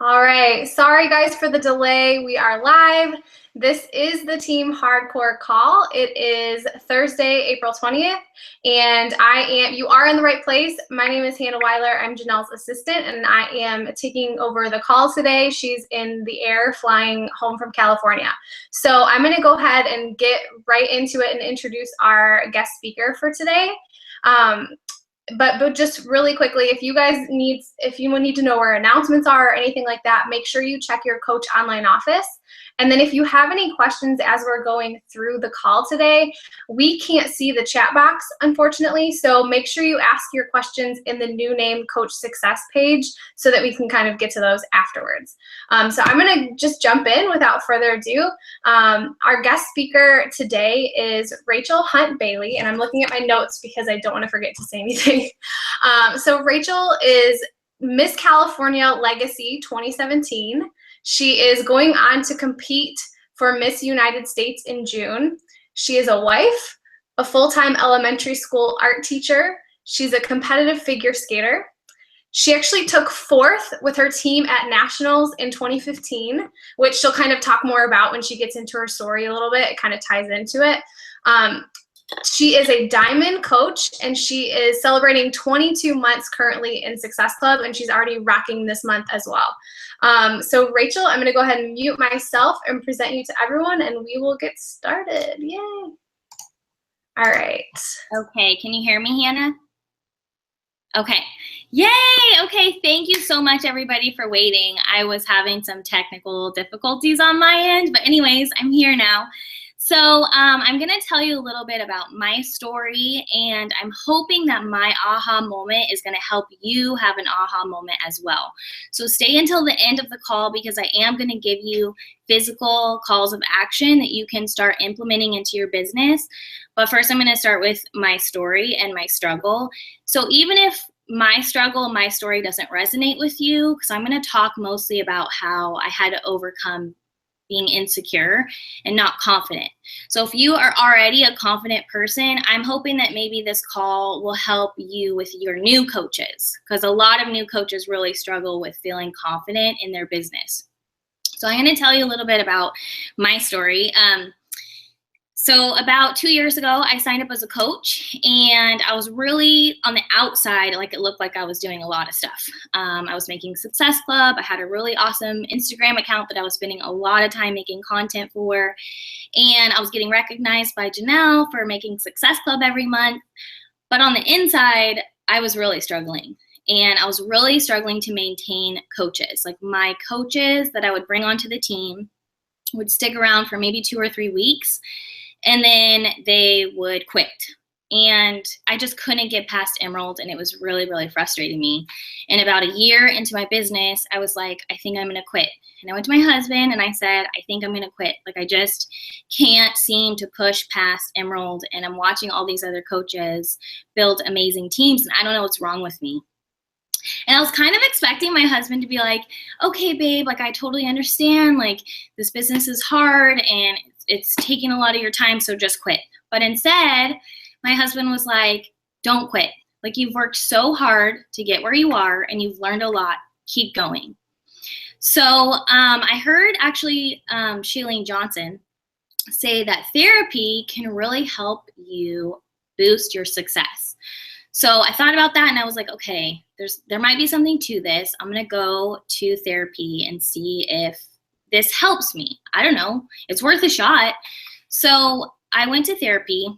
All right. Sorry, guys, for the delay. We are live. This is the Team Hardcore call. It is Thursday, April 20th, and you are in the right place. My name is Hannah Weiler. I'm Janelle's assistant, and I am taking over the call today. She's in the air flying home from California. So I'm going to go ahead and get right into it and introduce our guest speaker for today. But just really quickly, if you need to know where announcements are or anything like that, make sure you check your Coach Online office. And then if you have any questions as we're going through the call today, we can't see the chat box, unfortunately. So make sure you ask your questions in the new name Coach Success page so that we can kind of get to those afterwards. So I'm going to just jump in without further ado. Our guest speaker today is Rachel Hunt Bailey, and I'm looking at my notes because I don't want to forget to say anything. So Rachel is Miss California Legacy 2017. She is going on to compete for Miss United States in June. She is a wife, a full-time elementary school art teacher. She's a competitive figure skater. She actually took fourth with her team at Nationals in 2015, which she'll kind of talk more about when she gets into her story a little bit. It kind of ties into it. She is a diamond coach, and she is celebrating 22 months currently in Success Club, and she's already rocking this month as well. So Rachel, I'm going to go ahead and mute myself and present you to everyone, and we will get started. Yay. All right. Okay, can you hear me, Hannah? Okay. Yay! Okay, thank you so much, everybody, for waiting. I was having some technical difficulties on my end, but anyways, I'm here now. So I'm going to tell you a little bit about my story, and I'm hoping that my aha moment is going to help you have an aha moment as well. So stay until the end of the call because I am going to give you physical calls of action that you can start implementing into your business. But first, I'm going to start with my story and my struggle. So even if my struggle, my story doesn't resonate with you, because I'm going to talk mostly about how I had to overcome being insecure and not confident. So if you are already a confident person, I'm hoping that maybe this call will help you with your new coaches, because a lot of new coaches really struggle with feeling confident in their business. So I'm going to tell you a little bit about my story. So about 2 years ago, I signed up as a coach, and I was really on the outside, like it looked like I was doing a lot of stuff. I was making Success Club. I had a really awesome Instagram account that I was spending a lot of time making content for, and I was getting recognized by Janelle for making Success Club every month. But on the inside, I was really struggling. And I was really struggling to maintain coaches. Like my coaches that I would bring onto the team would stick around for maybe 2 or 3 weeks, and then they would quit. And I just couldn't get past Emerald, and it was really, really frustrating me. And about a year into my business, I was like, I think I'm going to quit. And I went to my husband and I said, I think I'm going to quit. Like I just can't seem to push past Emerald, and I'm watching all these other coaches build amazing teams, and I don't know what's wrong with me. And I was kind of expecting my husband to be like, okay, babe, like I totally understand, like this business is hard and it's taking a lot of your time, so just quit. But instead, my husband was like, don't quit. Like you've worked so hard to get where you are and you've learned a lot. Keep going. So I heard actually Shailene Johnson say that therapy can really help you boost your success. So I thought about that and I was like, okay, there might be something to this. I'm going to go to therapy and see if this helps me. I don't know. It's worth a shot. So I went to therapy.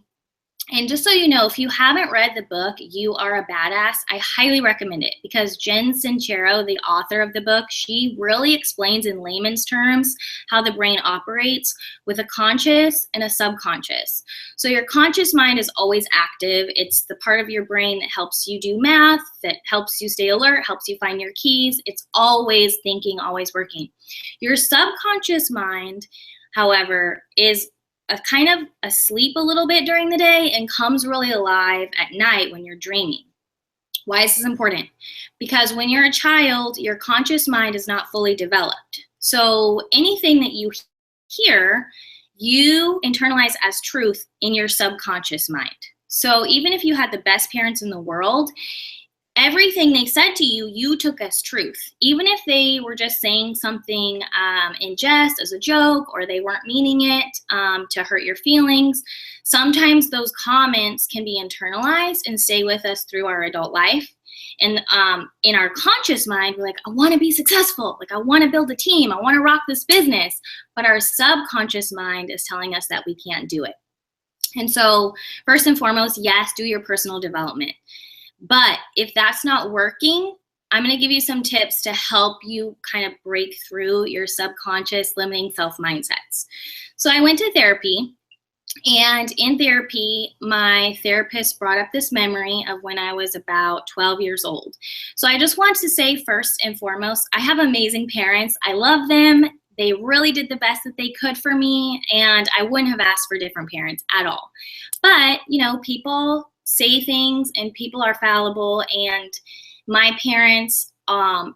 And just so you know, if you haven't read the book, You Are a Badass, I highly recommend it because Jen Sincero, the author of the book, she really explains in layman's terms how the brain operates with a conscious and a subconscious. So your conscious mind is always active. It's the part of your brain that helps you do math, that helps you stay alert, helps you find your keys. It's always thinking, always working. Your subconscious mind, however, is kind of asleep a little bit during the day and comes really alive at night when you're dreaming. Why is this important? Because when you're a child, your conscious mind is not fully developed. So anything that you hear, you internalize as truth in your subconscious mind. So even if you had the best parents in the world, everything they said to you, you took as truth. Even if they were just saying something in jest as a joke, or they weren't meaning it to hurt your feelings, sometimes those comments can be internalized and stay with us through our adult life. And in our conscious mind, we're like, I want to be successful. Like, I want to build a team. I want to rock this business. But our subconscious mind is telling us that we can't do it. And so first and foremost, yes, do your personal development. But if that's not working, I'm going to give you some tips to help you kind of break through your subconscious limiting self-mindsets. So I went to therapy, and in therapy, my therapist brought up this memory of when I was about 12 years old. So I just want to say first and foremost, I have amazing parents. I love them. They really did the best that they could for me, and I wouldn't have asked for different parents at all. But, you know, people say things and people are fallible, and my parents,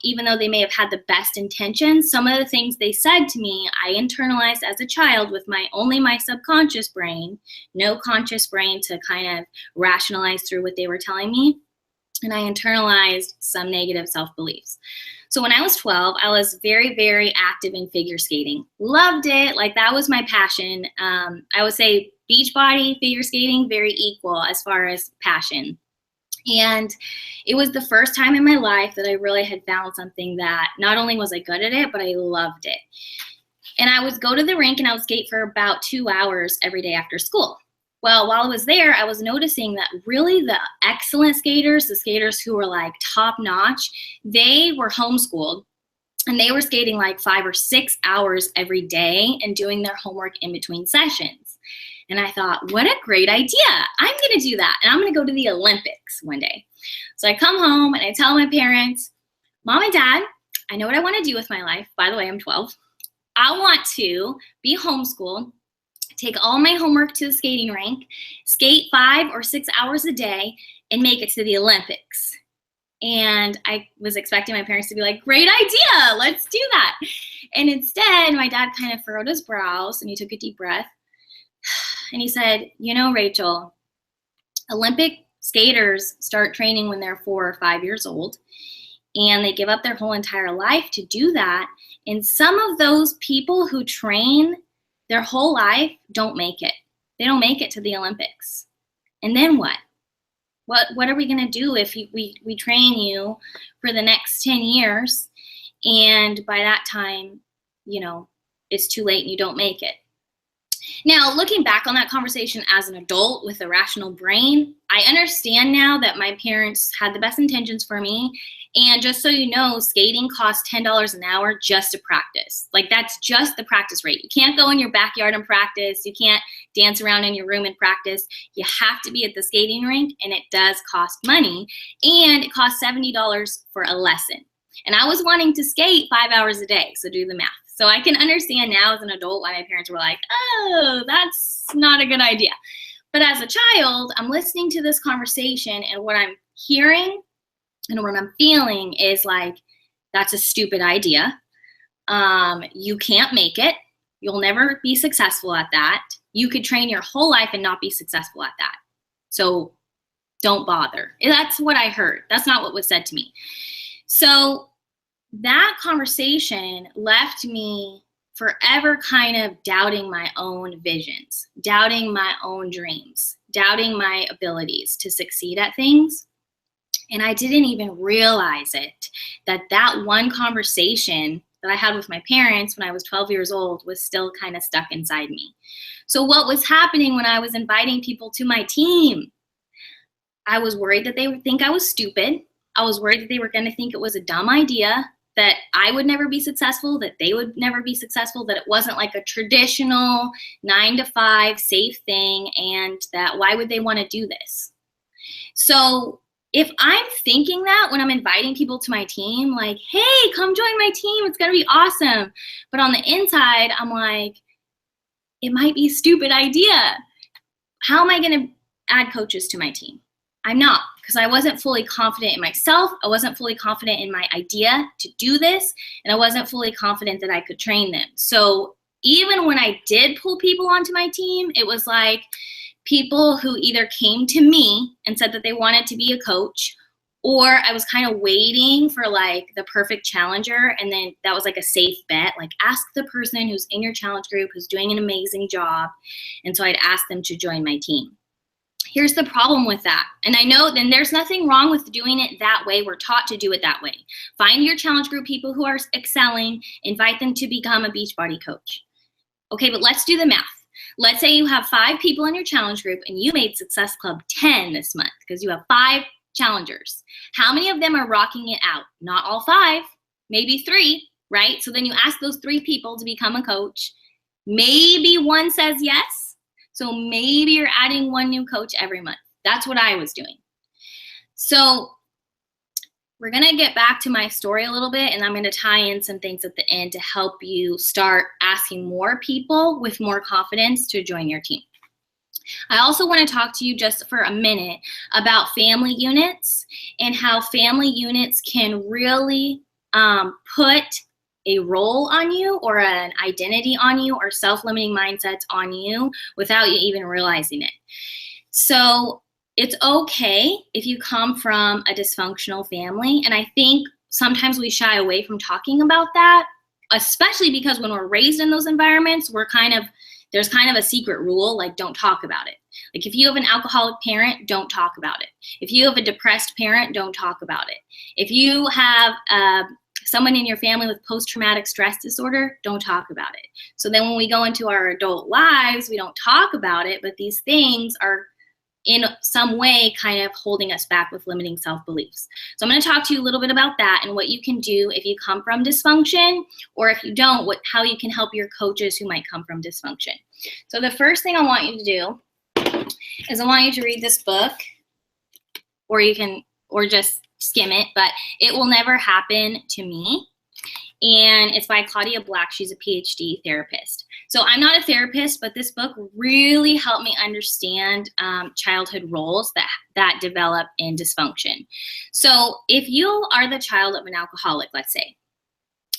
even though they may have had the best intentions, some of the things they said to me, I internalized as a child with only my subconscious brain, no conscious brain to kind of rationalize through what they were telling me. And I internalized some negative self-beliefs. So when I was 12, I was very, very active in figure skating. Loved it. Like, that was my passion. I would say beach body, figure skating, very equal as far as passion. And it was the first time in my life that I really had found something that not only was I good at it, but I loved it. And I would go to the rink and I would skate for about 2 hours every day after school. Well, while I was there, I was noticing that really the excellent skaters, the skaters who were like top notch, they were homeschooled, and they were skating like 5 or 6 hours every day and doing their homework in between sessions. And I thought, what a great idea. I'm going to do that. And I'm going to go to the Olympics one day. So I come home and I tell my parents, Mom and Dad, I know what I want to do with my life. By the way, I'm 12. I want to be homeschooled, take all my homework to the skating rink, skate 5 or 6 hours a day, and make it to the Olympics. And I was expecting my parents to be like, great idea, let's do that. And instead, my dad kind of furrowed his brows and he took a deep breath. And he said, you know, Rachel, Olympic skaters start training when they're 4 or 5 years old, and they give up their whole entire life to do that. And some of those people who train their whole life don't make it. They don't make it to the Olympics. And then what? What are we going to do if we train you for the next 10 years and by that time, you know, it's too late and you don't make it? Now, looking back on that conversation as an adult with a rational brain, I understand now that my parents had the best intentions for me. And just so you know, skating costs $10 an hour just to practice. Like, that's just the practice rate. You can't go in your backyard and practice. You can't dance around in your room and practice. You have to be at the skating rink, and it does cost money. And it costs $70 for a lesson. And I was wanting to skate 5 hours a day, so do the math. So I can understand now as an adult why my parents were like, oh, that's not a good idea. But as a child, I'm listening to this conversation, and what I'm hearing and what I'm feeling is like, that's a stupid idea. You can't make it. You'll never be successful at that. You could train your whole life and not be successful at that. So don't bother. That's what I heard. That's not what was said to me. So that conversation left me forever kind of doubting my own visions, doubting my own dreams, doubting my abilities to succeed at things. And I didn't even realize it, that one conversation that I had with my parents when I was 12 years old was still kind of stuck inside me. So what was happening when I was inviting people to my team? I was worried that they would think I was stupid. I was worried that they were going to think it was a dumb idea, that I would never be successful, that they would never be successful, that it wasn't like a traditional 9-to-5 safe thing, and that why would they want to do this? So if I'm thinking that when I'm inviting people to my team, like, hey, come join my team, it's going to be awesome. But on the inside, I'm like, it might be a stupid idea. How am I going to add coaches to my team? I'm not, because I wasn't fully confident in myself. I wasn't fully confident in my idea to do this, and I wasn't fully confident that I could train them. So even when I did pull people onto my team, it was like people who either came to me and said that they wanted to be a coach, Or I was kind of waiting for like the perfect challenger, and then that was like a safe bet. Like, ask the person who's in your challenge group who's doing an amazing job. And so I'd ask them to join my team. Here's the problem with that. And I know then there's nothing wrong with doing it that way. We're taught to do it that way. Find your challenge group people who are excelling, invite them to become a Beachbody coach. Okay, but let's do the math. Let's say you have 5 people in your challenge group and you made Success Club 10 this month because you have 5 challengers. How many of them are rocking it out? Not all 5, maybe 3, right? So then you ask those 3 people to become a coach. Maybe one says yes. So maybe you're adding 1 new coach every month. That's what I was doing. So we're going to get back to my story a little bit, and I'm going to tie in some things at the end to help you start asking more people with more confidence to join your team. I also want to talk to you just for a minute about family units and how family units can really put a role on you or an identity on you or self-limiting mindsets on you without you even realizing it. So it's okay if you come from a dysfunctional family, and I think sometimes we shy away from talking about that, especially because when we're raised in those environments, there's kind of a secret rule, like don't talk about it. Like if you have an alcoholic parent, don't talk about it. If you have a depressed parent, don't talk about it. If you have someone in your family with post-traumatic stress disorder, don't talk about it. So then when we go into our adult lives, we don't talk about it, but these things are in some way kind of holding us back with limiting self-beliefs. So I'm going to talk to you a little bit about that and what you can do if you come from dysfunction, or if you don't, how you can help your coaches who might come from dysfunction. So the first thing I want you to do is I want you to read this book, or just skim it, but It Will Never Happen to Me. And it's by Claudia Black. She's a PhD therapist. So I'm not a therapist, but this book really helped me understand childhood roles that develop in dysfunction. So if you are the child of an alcoholic, let's say,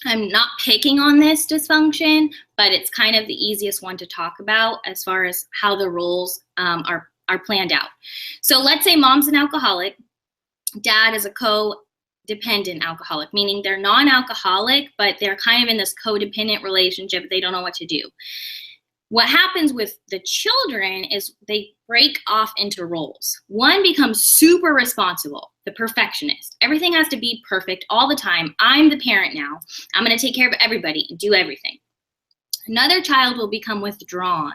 I'm not picking on this dysfunction, but it's kind of the easiest one to talk about as far as how the roles are planned out. So let's say mom's an alcoholic, dad is a codependent alcoholic, meaning they're non-alcoholic, but they're kind of in this codependent relationship. They don't know what to do. What happens with the children is they break off into roles. One becomes super responsible, the perfectionist. Everything has to be perfect all the time. I'm the parent now. I'm going to take care of everybody and do everything. Another child will become withdrawn.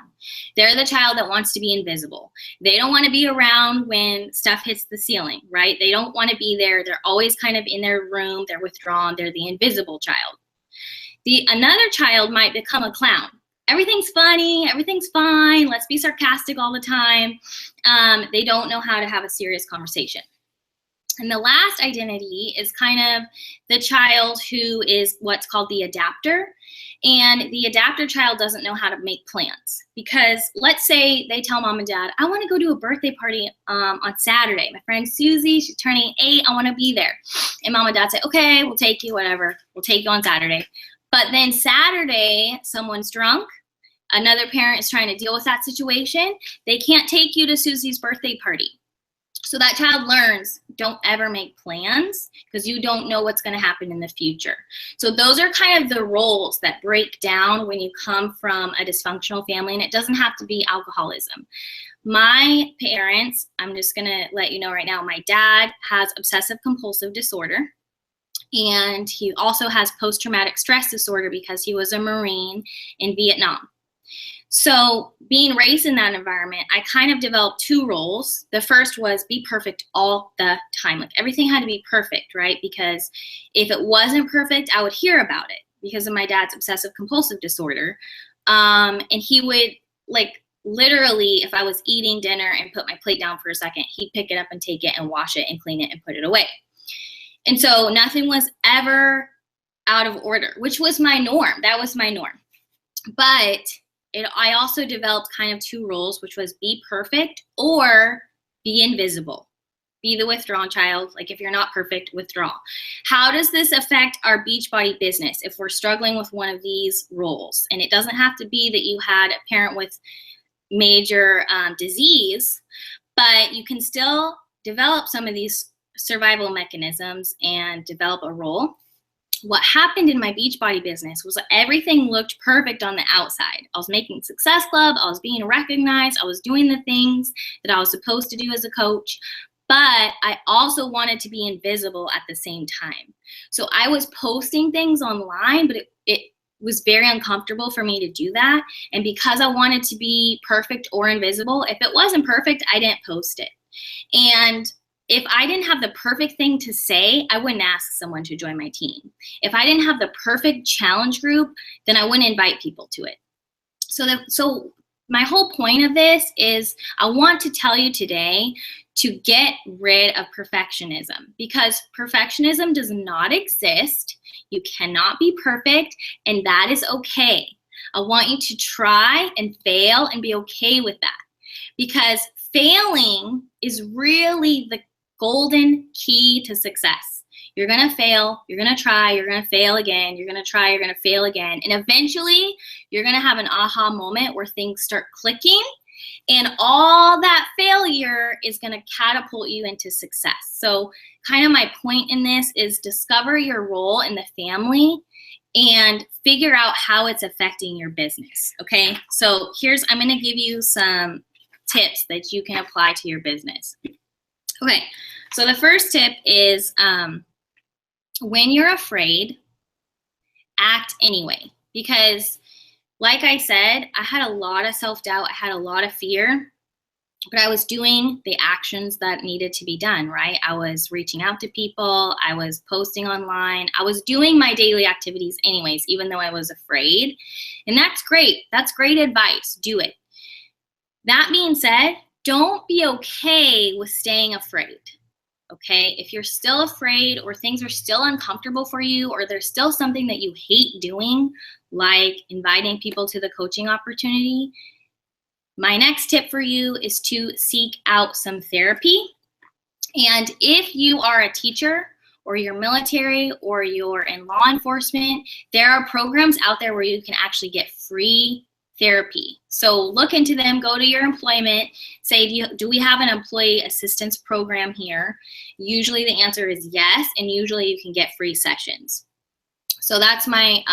They're the child that wants to be invisible. They don't want to be around when stuff hits the ceiling, right? They don't want to be there. They're always kind of in their room. They're withdrawn. They're the invisible child. Another child might become a clown. Everything's funny. Everything's fine. Let's be sarcastic all the time. They don't know how to have a serious conversation. And the last identity is kind of the child who is what's called the adapter. And the adapter child doesn't know how to make plans, because let's say they tell mom and dad, I want to go to a birthday party on Saturday. My friend Susie, she's turning 8. I want to be there. And mom and dad say, okay, we'll take you, whatever. We'll take you on Saturday. But then Saturday, someone's drunk. Another parent is trying to deal with that situation. They can't take you to Susie's birthday party. So that child learns, don't ever make plans because you don't know what's going to happen in the future. So those are kind of the roles that break down when you come from a dysfunctional family, and it doesn't have to be alcoholism. My parents, I'm just going to let you know right now, my dad has obsessive compulsive disorder, and he also has post-traumatic stress disorder because he was a Marine in Vietnam. So being raised in that environment, I kind of developed 2 roles. The first was be perfect all the time. Like everything had to be perfect, right? Because if it wasn't perfect, I would hear about it because of my dad's obsessive compulsive disorder. And he would, like, literally, if I was eating dinner and put my plate down for a second, he'd pick it up and take it and wash it and clean it and put it away. And so nothing was ever out of order, which was my norm. That was my norm. But I also developed kind of 2 roles, which was be perfect or be invisible. Be the withdrawn child. Like if you're not perfect, withdraw. How does this affect our Beachbody business if we're struggling with one of these roles? And it doesn't have to be that you had a parent with major disease, but you can still develop some of these survival mechanisms and develop a role. What happened in my Beachbody business was everything looked perfect on the outside. I was making Success Club, I was being recognized, I was doing the things that I was supposed to do as a coach, but I also wanted to be invisible at the same time. So I was posting things online, but it was very uncomfortable for me to do that. And because I wanted to be perfect or invisible, if it wasn't perfect, I didn't post it. And if I didn't have the perfect thing to say, I wouldn't ask someone to join my team. If I didn't have the perfect challenge group, then I wouldn't invite people to it. So my whole point of this is I want to tell you today to get rid of perfectionism, because perfectionism does not exist. You cannot be perfect, and that is okay. I want you to try and fail and be okay with that, because failing is really the golden key to success. You're gonna fail, you're gonna try, you're gonna fail again, you're gonna try, you're gonna fail again. And eventually you're gonna have an aha moment where things start clicking, and all that failure is gonna catapult you into success. So kind of my point in this is discover your role in the family and figure out how it's affecting your business, okay? So I'm gonna give you some tips that you can apply to your business. Okay, so the first tip is when you're afraid, act anyway. Because like I said, I had a lot of self-doubt, I had a lot of fear, but I was doing the actions that needed to be done, right? I was reaching out to people, I was posting online, I was doing my daily activities anyways, even though I was afraid. And that's great, that's great advice, do it. That being said, don't be okay with staying afraid, okay? If you're still afraid or things are still uncomfortable for you or there's still something that you hate doing, like inviting people to the coaching opportunity, my next tip for you is to seek out some therapy. And if you are a teacher or you're military or you're in law enforcement, there are programs out there where you can actually get free therapy. So look into them, go to your employment, say, do we have an employee assistance program here? Usually the answer is yes, and usually you can get free sessions. So that's my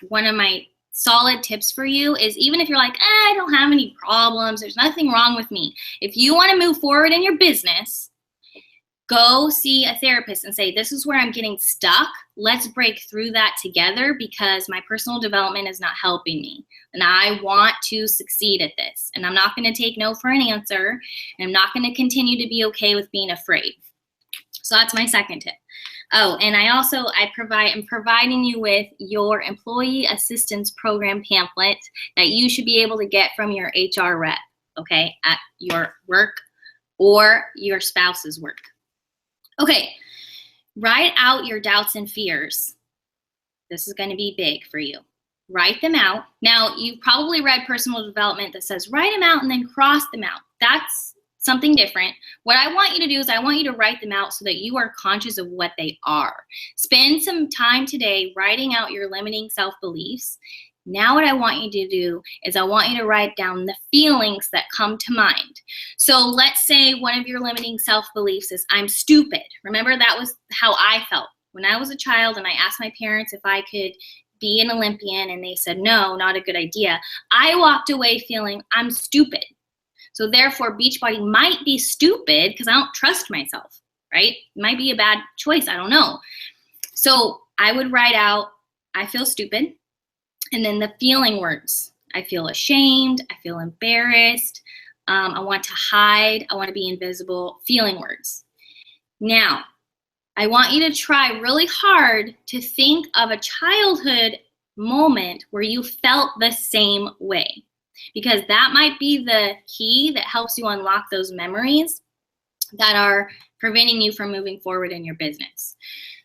one of my solid tips for you is, even if you're like, I don't have any problems, there's nothing wrong with me. If you want to move forward in your business, go see a therapist and say, this is where I'm getting stuck. Let's break through that together because my personal development is not helping me. And I want to succeed at this. And I'm not going to take no for an answer. And I'm not going to continue to be okay with being afraid. So that's my second tip. Oh, and I'm providing you with your employee assistance program pamphlet that you should be able to get from your HR rep, okay, at your work or your spouse's work. Okay, write out your doubts and fears. This is going to be big for you. Write them out. Now, you've probably read personal development that says write them out and then cross them out. That's something different. What I want you to do is I want you to write them out so that you are conscious of what they are. Spend some time today writing out your limiting self-beliefs. Now what I want you to do is I want you to write down the feelings that come to mind. So let's say one of your limiting self-beliefs is I'm stupid. Remember, that was how I felt when I was a child and I asked my parents if I could be an Olympian and they said, no, not a good idea. I walked away feeling I'm stupid. So therefore, Beachbody might be stupid because I don't trust myself, right? It might be a bad choice. I don't know. So I would write out, I feel stupid. And then the feeling words. I feel ashamed. I feel embarrassed. I want to hide. I want to be invisible. Feeling words. Now, I want you to try really hard to think of a childhood moment where you felt the same way, because that might be the key that helps you unlock those memories that are preventing you from moving forward in your business.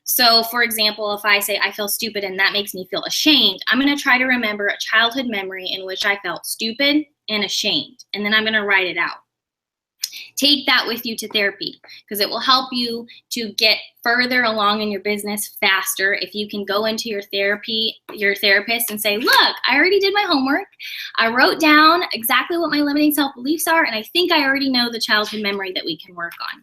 So for example, if I say I feel stupid and that makes me feel ashamed, I'm going to try to remember a childhood memory in which I felt stupid and ashamed, and then I'm going to write it out. Take that with you to therapy because it will help you to get further along in your business faster if you can go into your therapist and say, look, I already did my homework. I wrote down exactly what my limiting self-beliefs are, and I think I already know the childhood memory that we can work on.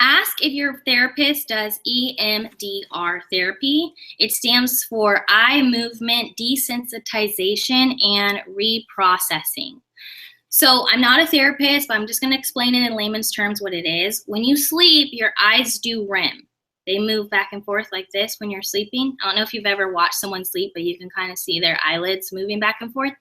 Ask if your therapist does EMDR therapy. It stands for eye movement desensitization and reprocessing. So I'm not a therapist, but I'm just going to explain it in layman's terms what it is. When you sleep, your eyes do REM. They move back and forth like this when you're sleeping. I don't know if you've ever watched someone sleep, but you can kind of see their eyelids moving back and forth.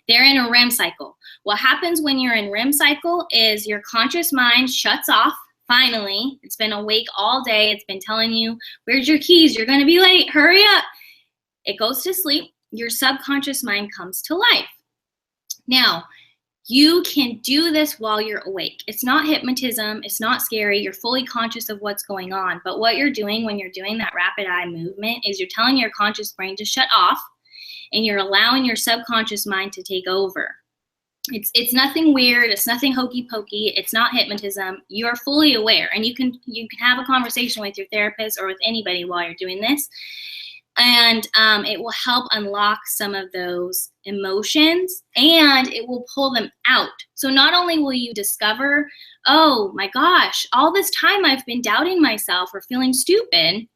They're in a REM cycle. What happens when you're in REM cycle is your conscious mind shuts off. Finally, it's been awake all day. It's been telling you, where's your keys? You're going to be late. Hurry up. It goes to sleep. Your subconscious mind comes to life. Now, you can do this while you're awake. It's not hypnotism. It's not scary. You're fully conscious of what's going on. But what you're doing when you're doing that rapid eye movement is you're telling your conscious brain to shut off, and you're allowing your subconscious mind to take over. It's nothing weird. It's nothing hokey pokey. It's not hypnotism. You're fully aware, and you can have a conversation with your therapist or with anybody while you're doing this, and it will help unlock some of those emotions, and it will pull them out. So not only will you discover, oh my gosh, all this time I've been doubting myself or feeling stupid,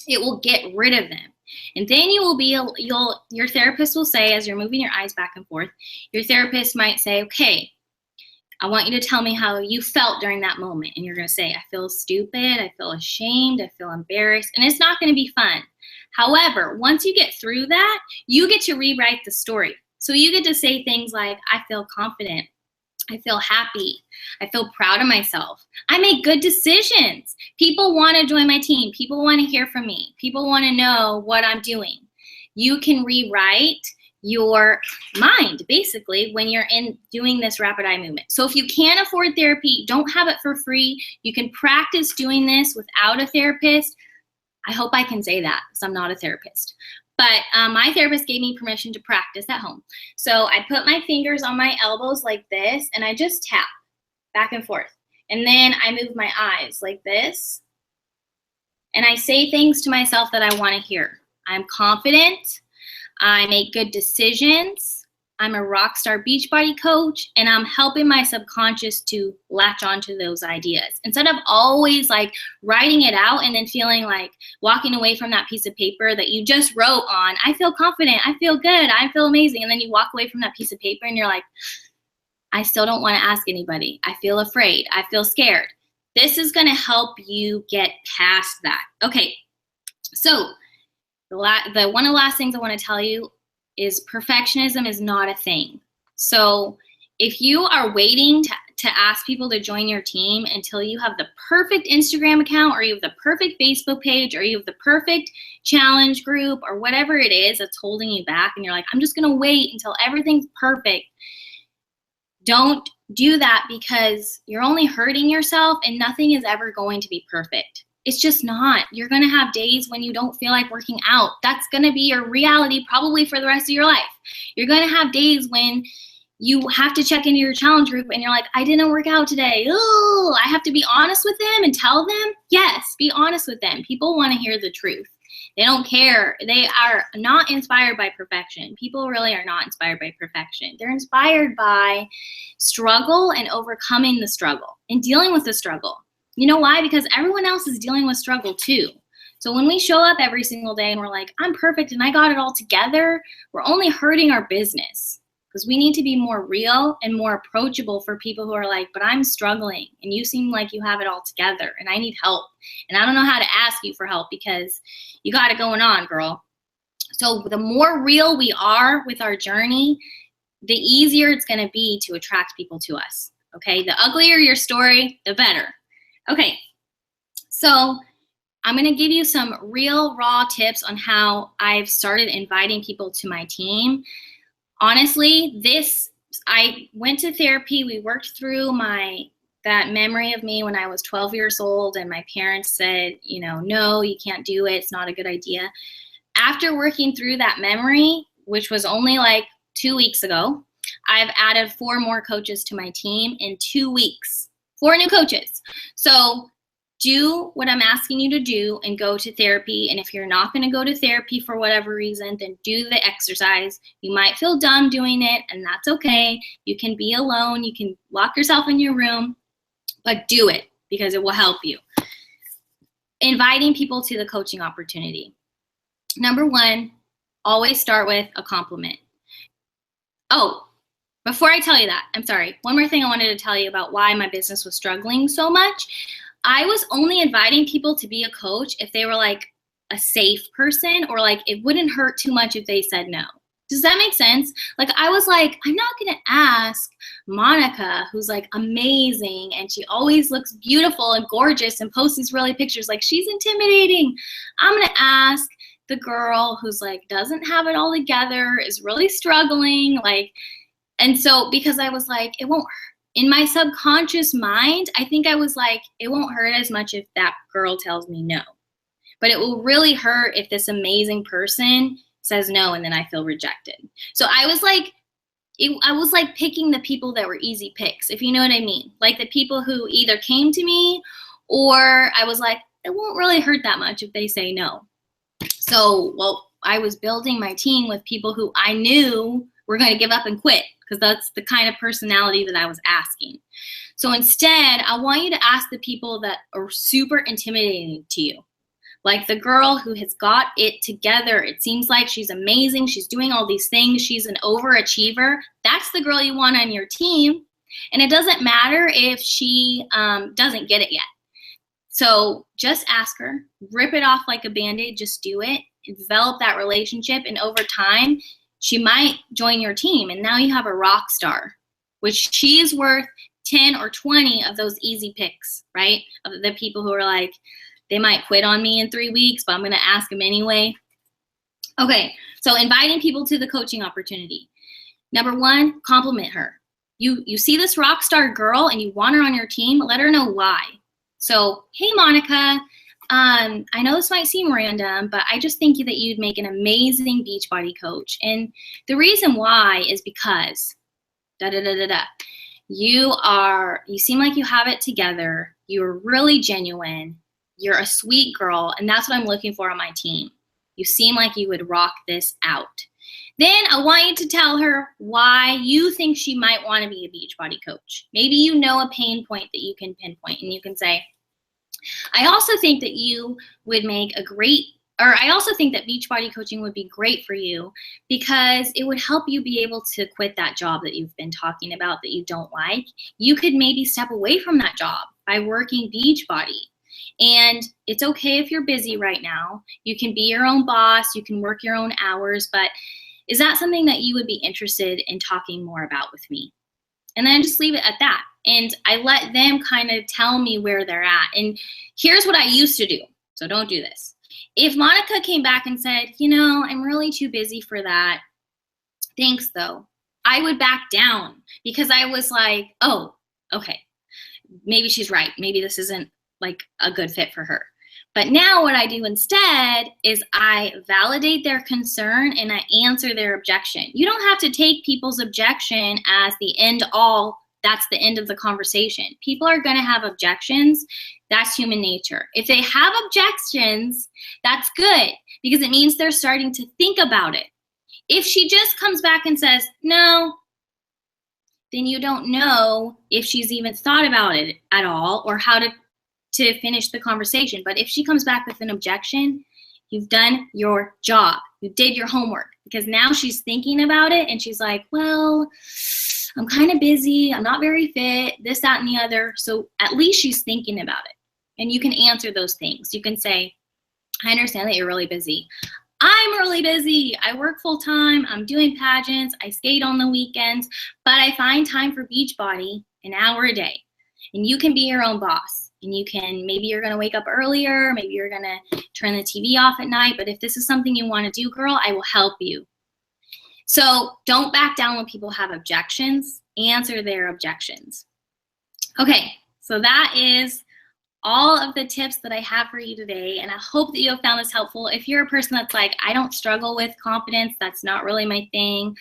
it will get rid of them. And then your therapist will say, as you're moving your eyes back and forth, your therapist might say, okay, I want you to tell me how you felt during that moment. And you're going to say, I feel stupid, I feel ashamed, I feel embarrassed, and it's not going to be fun. However, once you get through that, you get to rewrite the story. So you get to say things like, I feel confident, I feel happy, I feel proud of myself, I make good decisions, people want to join my team, people want to hear from me, people want to know what I'm doing. You can rewrite your mind basically when you're in doing this rapid eye movement. So if you can't afford therapy, don't have it for free. You can practice doing this without a therapist. I hope I can say that because I'm not a therapist. But my therapist gave me permission to practice at home. So I put my fingers on my elbows like this, and I just tap back and forth. And then I move my eyes like this. And I say things to myself that I want to hear. I'm confident. I make good decisions. I'm a rock star Beachbody coach, and I'm helping my subconscious to latch onto those ideas. Instead of always like writing it out and then feeling like walking away from that piece of paper that you just wrote on, I feel confident, I feel good, I feel amazing. And then you walk away from that piece of paper and you're like, I still don't want to ask anybody. I feel afraid. I feel scared. This is going to help you get past that. Okay, so one of the last things I want to tell you is perfectionism is not a thing. So if you are waiting to ask people to join your team until you have the perfect Instagram account, or you have the perfect Facebook page, or you have the perfect challenge group, or whatever it is that's holding you back, and you're like, I'm just going to wait until everything's perfect. Don't do that, because you're only hurting yourself, and nothing is ever going to be perfect. It's just not. You're going to have days when you don't feel like working out. That's going to be your reality probably for the rest of your life. You're going to have days when you have to check into your challenge group and you're like, I didn't work out today. Ooh, I have to be honest with them and tell them? Yes, be honest with them. People want to hear the truth. They don't care. They are not inspired by perfection. People really are not inspired by perfection. They're inspired by struggle and overcoming the struggle and dealing with the struggle. You know why? Because everyone else is dealing with struggle too. So when we show up every single day and we're like, I'm perfect and I got it all together, we're only hurting our business, because we need to be more real and more approachable for people who are like, but I'm struggling and you seem like you have it all together and I need help. And I don't know how to ask you for help because you got it going on, girl. So the more real we are with our journey, the easier it's going to be to attract people to us. Okay. The uglier your story, the better. Okay, so I'm going to give you some real raw tips on how I've started inviting people to my team. Honestly, I went to therapy. We worked through that memory of me when I was 12 years old, and my parents said, no, you can't do it. It's not a good idea. After working through that memory, which was only like 2 weeks ago, I've added 4 more coaches to my team in 2 weeks. 4 new coaches. So do what I'm asking you to do and go to therapy. And if you're not going to go to therapy for whatever reason, then do the exercise. You might feel dumb doing it, and that's okay. You can be alone. You can lock yourself in your room, but do it because it will help you. inviting people to the coaching opportunity. Number one, always start with a compliment. Oh, before I tell you that, I'm sorry. One more thing I wanted to tell you about why my business was struggling so much. I was only inviting people to be a coach if they were like a safe person, or like it wouldn't hurt too much if they said no. Does that make sense? Like I was like, I'm not gonna ask Monica, who's like amazing and she always looks beautiful and gorgeous and posts these really pictures, like she's intimidating. I'm gonna ask the girl who's like doesn't have it all together, is really struggling, like, and so because I was like, it won't hurt. In my subconscious mind, I think I was like, it won't hurt as much if that girl tells me no. But it will really hurt if this amazing person says no and then I feel rejected. So I was like picking the people that were easy picks, if you know what I mean. Like the people who either came to me, or I was like, it won't really hurt that much if they say no. So, well, I was building my team with people who I knew were going to give up and quit, because that's the kind of personality that I was asking. So instead, I want you to ask the people that are super intimidating to you. Like the girl who has got it together. It seems like she's amazing. She's doing all these things. She's an overachiever. That's the girl you want on your team. And it doesn't matter if she doesn't get it yet. So just ask her, rip it off like a Band-Aid, just do it, develop that relationship, and over time, she might join your team, and now you have a rock star, which she is worth 10 or 20 of those easy picks, right? Of the people who are like, they might quit on me in 3 weeks, but I'm gonna ask them anyway. Okay, so inviting people to the coaching opportunity. Number one, compliment her. You see this rock star girl and you want her on your team, let her know why. So, hey Monica, I know this might seem random, but I just think that you'd make an amazing Beachbody coach. And the reason why is because you seem like you have it together. You're really genuine. You're a sweet girl. And that's what I'm looking for on my team. You seem like you would rock this out. Then I want you to tell her why you think she might want to be a Beachbody coach. Maybe you know a pain point that you can pinpoint, and you can say, I also think that you would make I also think that Beachbody coaching would be great for you because it would help you be able to quit that job that you've been talking about that you don't like. You could maybe step away from that job by working Beachbody. And it's okay if you're busy right now. You can be your own boss. You can work your own hours. But is that something that you would be interested in talking more about with me? And then just leave it at that. And I let them kind of tell me where they're at. And here's what I used to do. So don't do this. If Monica came back and said, I'm really too busy for that. Thanks, though. I would back down because I was like, oh, okay. Maybe she's right. Maybe this isn't like a good fit for her. But now what I do instead is I validate their concern and I answer their objection. You don't have to take people's objection as the end all. That's the end of the conversation. People are going to have objections. That's human nature. If they have objections, that's good because it means they're starting to think about it. If she just comes back and says, no, then you don't know if she's even thought about it at all or how to finish the conversation. But if she comes back with an objection, you've done your job. You did your homework because now she's thinking about it and she's like, well, I'm kind of busy. I'm not very fit, this, that, and the other. So at least she's thinking about it. And you can answer those things. You can say, I understand that you're really busy. I'm really busy. I work full time. I'm doing pageants. I skate on the weekends, but I find time for Beachbody an hour a day. And you can be your own boss. And maybe you're going to wake up earlier. Maybe you're going to turn the TV off at night. But if this is something you want to do, girl, I will help you. So don't back down when people have objections. Answer their objections. Okay, so that is all of the tips that I have for you today. And I hope that you have found this helpful. If you're a person that's like, I don't struggle with confidence, that's not really my thing.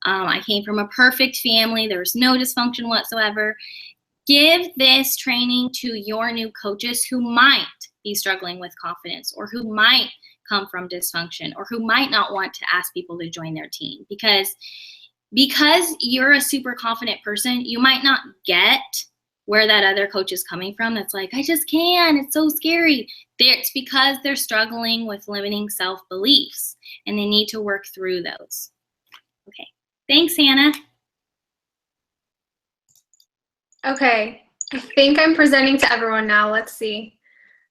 I came from a perfect family. There was no dysfunction whatsoever. Give this training to your new coaches who might be struggling with confidence or who might come from dysfunction or who might not want to ask people to join their team. Because you're a super confident person, you might not get where that other coach is coming from that's like, I just can't, it's so scary. It's because they're struggling with limiting self-beliefs and they need to work through those. Okay, thanks, Hannah. Okay, I think I'm presenting to everyone now. Let's see.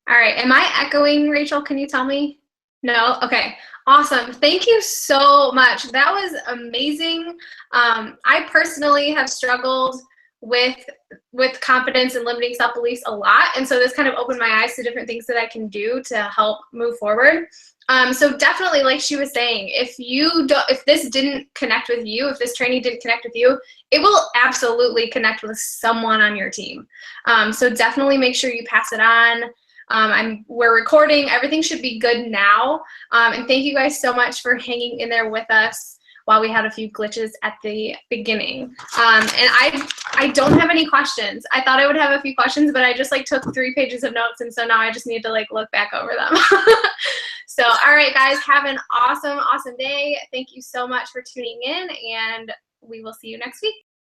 All right, am I echoing, Rachel? Can you tell me? No? Okay, awesome. Thank you so much. That was amazing. I personally have struggled with confidence and limiting self-beliefs a lot, and so this kind of opened my eyes to different things that I can do to help move forward. So definitely, like she was saying, if this didn't connect with you, if this training didn't connect with you, it will absolutely connect with someone on your team. So definitely make sure you pass it on. We're recording. Everything should be good now. And thank you guys so much for hanging in there with us while we had a few glitches at the beginning. And I don't have any questions. I thought I would have a few questions, but I just like took 3 pages of notes, and so now I just need to like look back over them. So, all right, guys, have an awesome, awesome day. Thank you so much for tuning in, and we will see you next week.